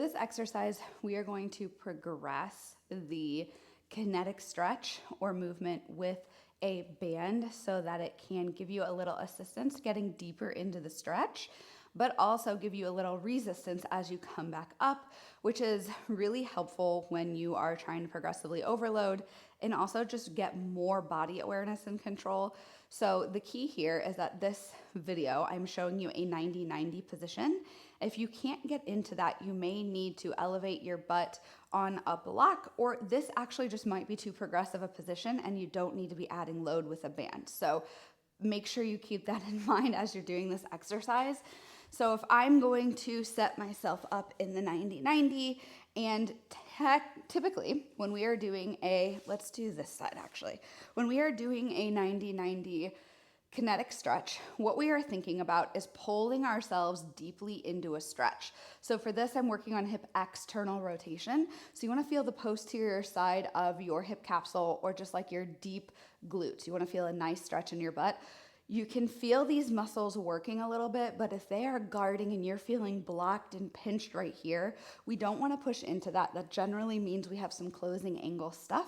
This exercise, we are going to progress the kinetic stretch or movement with a band so that it can give you a little assistance getting deeper into the stretch, but also give you a little resistance as you come back up, which is really helpful when you are trying to progressively overload and also just get more body awareness and control. So the key here is that this video, I'm showing you a 90-90 position. If you can't get into that, you may need to elevate your butt on a block, or this actually just might be too progressive a position and you don't need to be adding load with a band. So make sure you keep that in mind as you're doing this exercise. So if I'm going to set myself up in the 90-90, and typically when we are doing let's do this side actually. When we are doing a 90-90 kinetic stretch, what we are thinking about is pulling ourselves deeply into a stretch. So for this, I'm working on hip external rotation. So you want to feel the posterior side of your hip capsule or just like your deep glutes. You want to feel a nice stretch in your butt. You can feel these muscles working a little bit, but if they are guarding and you're feeling blocked and pinched right here, we don't want to push into that. That generally means we have some closing angle stuff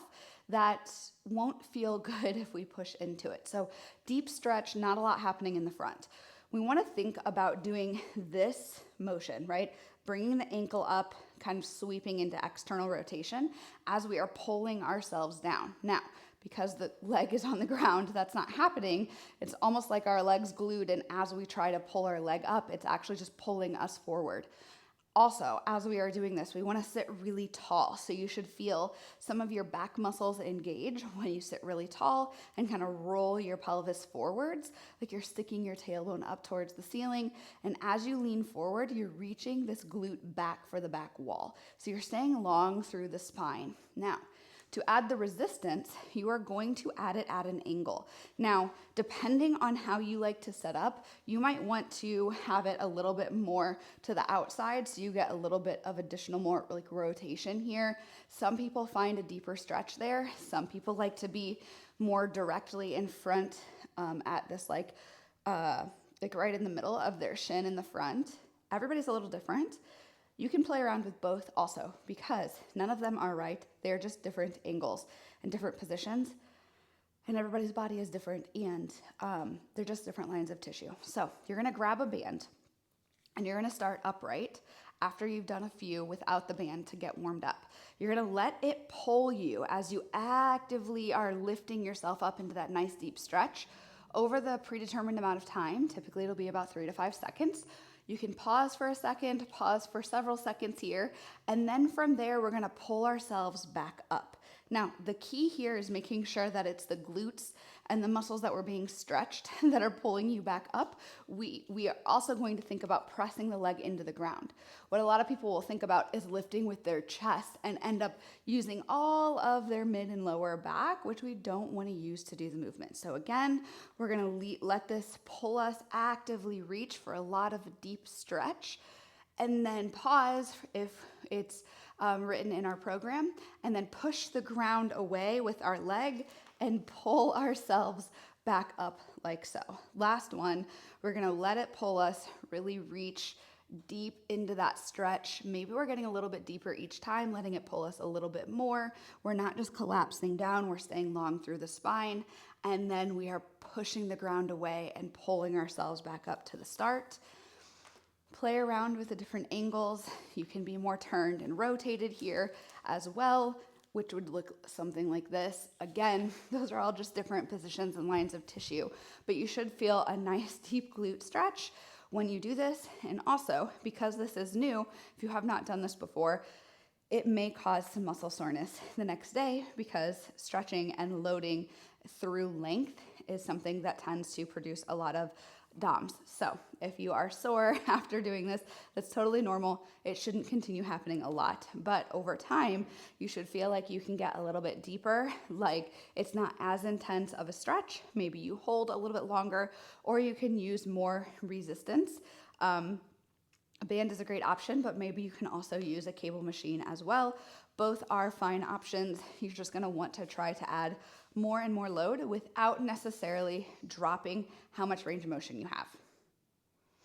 that won't feel good if we push into it. So deep stretch, not a lot happening in the front. We want to think about doing this motion, right? Bringing the ankle up, kind of sweeping into external rotation as we are pulling ourselves down. Now, because the leg is on the ground, that's not happening. It's almost like our leg's glued, and as we try to pull our leg up, it's actually just pulling us forward. Also, as we are doing this, we want to sit really tall. So you should feel some of your back muscles engage when you sit really tall and kind of roll your pelvis forwards, like you're sticking your tailbone up towards the ceiling. And as you lean forward, you're reaching this glute back for the back wall. So you're staying long through the spine. Now, to add the resistance, you are going to add it at an angle. Now, depending on how you like to set up, you might want to have it a little bit more to the outside so you get a little bit of additional more like rotation here. Some people find a deeper stretch there. Some people like to be more directly in front at this like right in the middle of their shin in the front. Everybody's a little different. You can play around with both also because none of them are right. They're just different angles and different positions, and everybody's body is different, and they're just different lines of tissue. So you're gonna grab a band and you're gonna start upright after you've done a few without the band to get warmed up. You're gonna let it pull you as you actively are lifting yourself up into that nice deep stretch over the predetermined amount of time. Typically it'll be about 3 to 5 seconds. You can pause for a second, pause for several seconds here, and then from there, we're gonna pull ourselves back up. Now, the key here is making sure that it's the glutes and the muscles that were being stretched that are pulling you back up. We are also going to think about pressing the leg into the ground. What a lot of people will think about is lifting with their chest and end up using all of their mid and lower back, which we don't want to use to do the movement. So again, we're going to let this pull us actively reach for a lot of deep stretch, and then pause if it's written in our program, and then push the ground away with our leg and pull ourselves back up like so. Last one, we're gonna let it pull us, really reach deep into that stretch. Maybe we're getting a little bit deeper each time, letting it pull us a little bit more. We're not just collapsing down, we're staying long through the spine, and then we are pushing the ground away and pulling ourselves back up to the start. Play around with the different angles. You can be more turned and rotated here as well, which would look something like this. Again, those are all just different positions and lines of tissue, but you should feel a nice deep glute stretch when you do this. And also, because this is new, if you have not done this before, it may cause some muscle soreness the next day because stretching and loading through length is something that tends to produce a lot of DOMs. So if you are sore after doing this, that's totally normal. It shouldn't continue happening a lot, but over time, you should feel like you can get a little bit deeper, like it's not as intense of a stretch. Maybe you hold a little bit longer, or you can use more resistance. A band is a great option, but maybe you can also use a cable machine as well. Both are fine options. You're just gonna want to try to add more and more load without necessarily dropping how much range of motion you have.